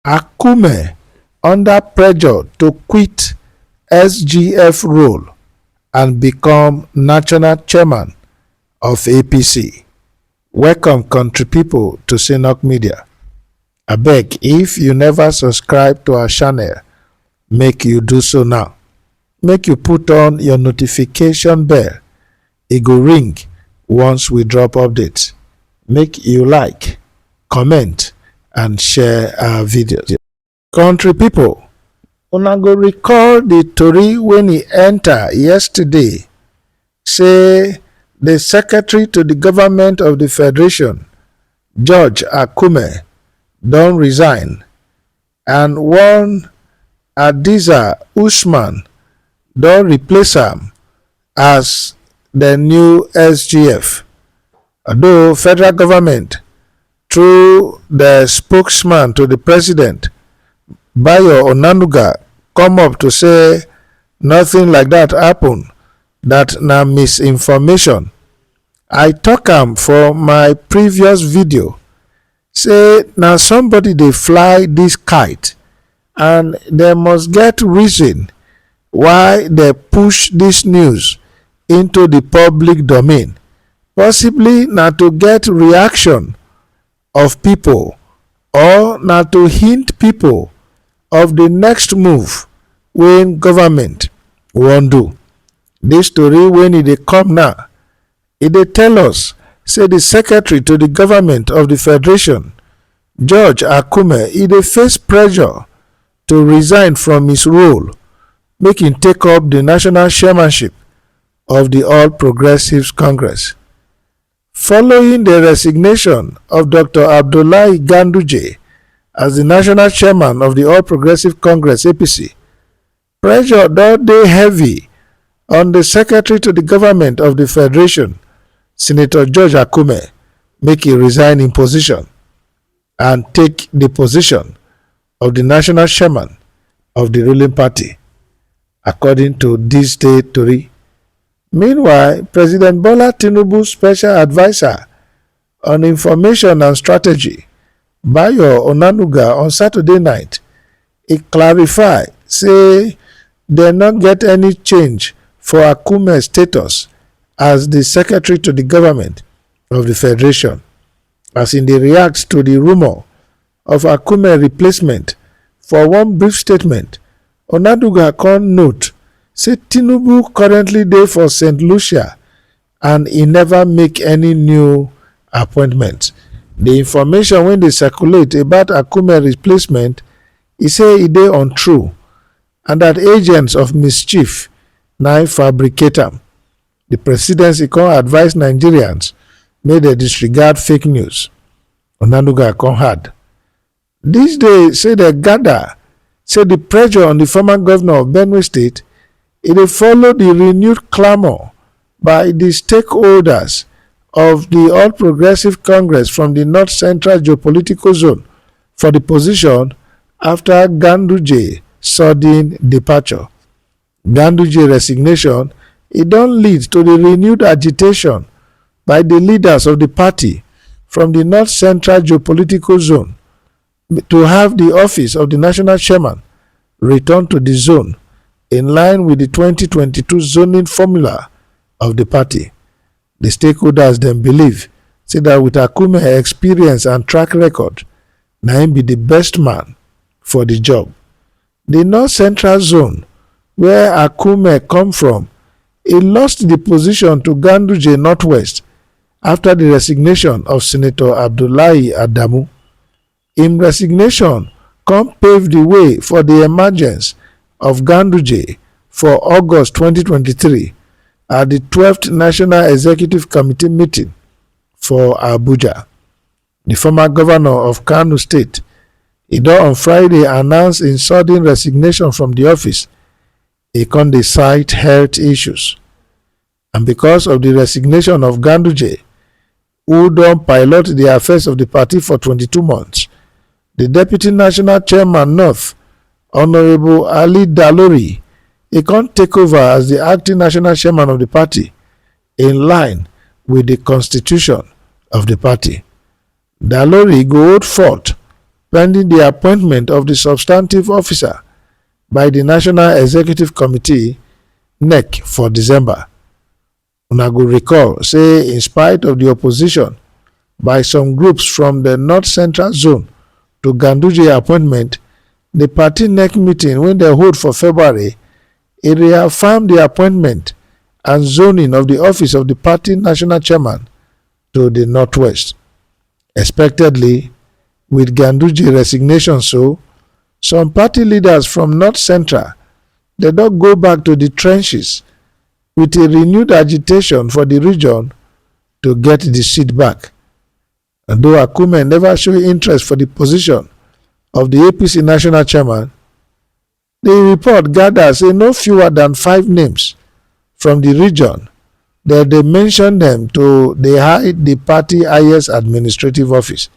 Akume under pressure to quit SGF role and become national chairman of APC. Welcome country people to Synok Media. Abeg, if you never subscribe to our channel, make you do so now. Make you put on your notification bell. E go ring once we drop updates. Make you like, comment and share our videos. Country people, una go recall the tori when he enter yesterday, say the secretary to the government of the federation, George Akume, don resign, and one Adiza Usman don replace am as the new SGF. Although federal government, through the spokesman to the president, Bayo Onanuga, come up to say nothing like that happen, that na misinformation. I talk am for my previous video, say na somebody dey fly this kite and they must get reason why they push this news into the public domain. Possibly na to get reaction of people, or na to hint people of the next move when government wan do. This story when e dey come now, e dey tell us say the secretary to the government of the federation, George Akume, e dey face pressure to resign from his role, make him take up the national chairmanship of the All Progressives Congress. Following the resignation of Dr. Alhaji Gandoje as the national chairman of the All Progressive Congress APC, pressure don dey heavy on the secretary to the government of the federation, Senator George Akume, make he resign in position and take the position of the national chairman of the ruling party, according to this day tori. Meanwhile, President Bola Tinubu's special adviser on information and strategy, Bayo Onanuga, on Saturday night, he clarify say they not get any change for Akume's status as the secretary to the government of the federation, as in they react to the rumor of Akume replacement. For one brief statement, Onanuga con note say Tinubu currently dey for St. Lucia and he never make any new appointment. The information when they circulate about Akume replacement, he say e dey untrue and that agents of mischief na fabricate am. The presidency con advise Nigerians make they disregard fake news. Onanuga con add, this day say they gather say the pressure on the former governor of Benue State, e dey follow the renewed clamor by the stakeholders of the All Progressive Congress from the North Central geopolitical zone for the position after Gandoje sudden departure. Gandoje resignation, e don lead to the renewed agitation by the leaders of the party from the North Central geopolitical zone to have the office of the national chairman returned to the zone in line with the 2022 zoning formula of the party. The stakeholders then believe say that with Akume experience and track record, na him be the best man for the job. The North Central zone, where Akume come from, he lost the position to Gandoje Northwest after the resignation of Senator Abdullahi Adamu. Im resignation come pave the way for the emergence of Gandoje for August 2023 at the 12th National Executive Committee meeting for Abuja. The former governor of Kano State, he don on Friday announce im sudden resignation from the office. He con dey cite health issues. And because of the resignation of Gandoje, who don pilot the affairs of the party for 22 months, the deputy national chairman North, Honorable Ali Dalori, he can't take over as the acting national chairman of the party in line with the constitution of the party. Dalori go hold fort pending the appointment of the substantive officer by the National Executive Committee (NEC) for December. Una go recall say in spite of the opposition by some groups from the North Central Zone to Gandoje appointment, the party NEC meeting wey dem hold for February, e reaffirmed the appointment and zoning of the office of the party national chairman to the Northwest. Expectedly, with Gandoje resignation some party leaders from North Central dem don go back to the trenches with a renewed agitation for the region to get the seat back. And though Akume never show interest for the position of the APC National Chairman, the report gathers say no fewer than 5 names from the region that they mention them to hide the party highest administrative office.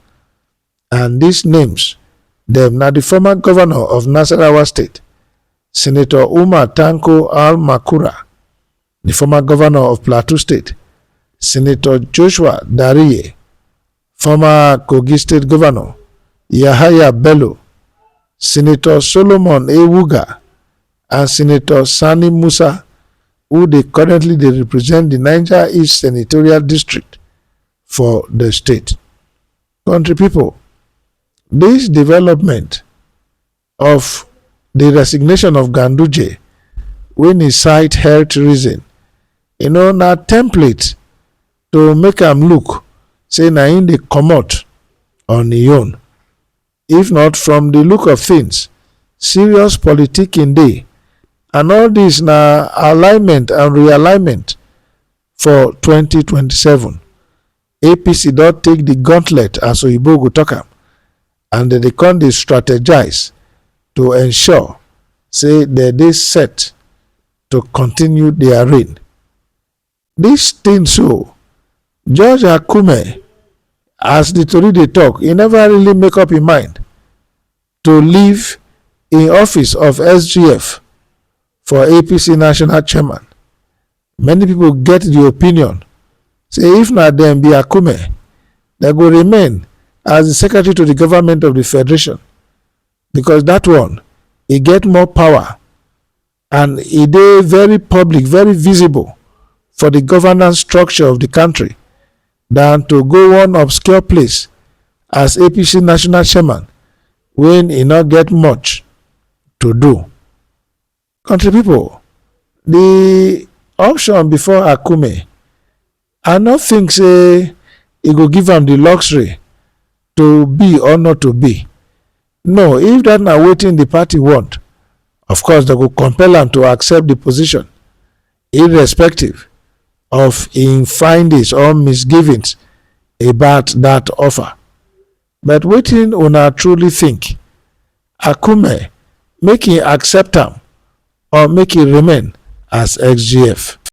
And these names, them na the former governor of Nasarawa State, Senator Umar Tanko Al-Makura, the former governor of Plateau State, Senator Joshua Dariye, former Kogi State Governor Yahaya Bello, Senator Solomon Ewuga, and Senator Sani Musa, who they currently represent the Niger East Senatorial District for the state. Country people, this development of the resignation of Gandoje when he cite health reason, na template to make am look say na him dey comot on him own. If not, from the look of things, serious politicking dey, and all this na alignment and realignment for 2027. APC don take the gauntlet as Oyibo go talk am, and dem come dey strategize to ensure say dem dey set to continue their reign. This thing George Akume, as the tori dey talk, he never really make up him mind to leave in office of SGF for APC National Chairman. Many people get the opinion say if na dem be Akume, they go remain as the secretary to the government of the federation, because that one, he get more power and e dey very public, very visible for the governance structure of the country than to go one obscure place as APC National Chairman when he not get much to do. Country people, the option before Akume, I no think say e go give am the luxury to be or not to be. No, if that na wetin the party want, of course they go compel am to accept the position, irrespective of im findings or misgivings about that offer. But wetin una truly think? Akume make him accept am or make him remain as SGF?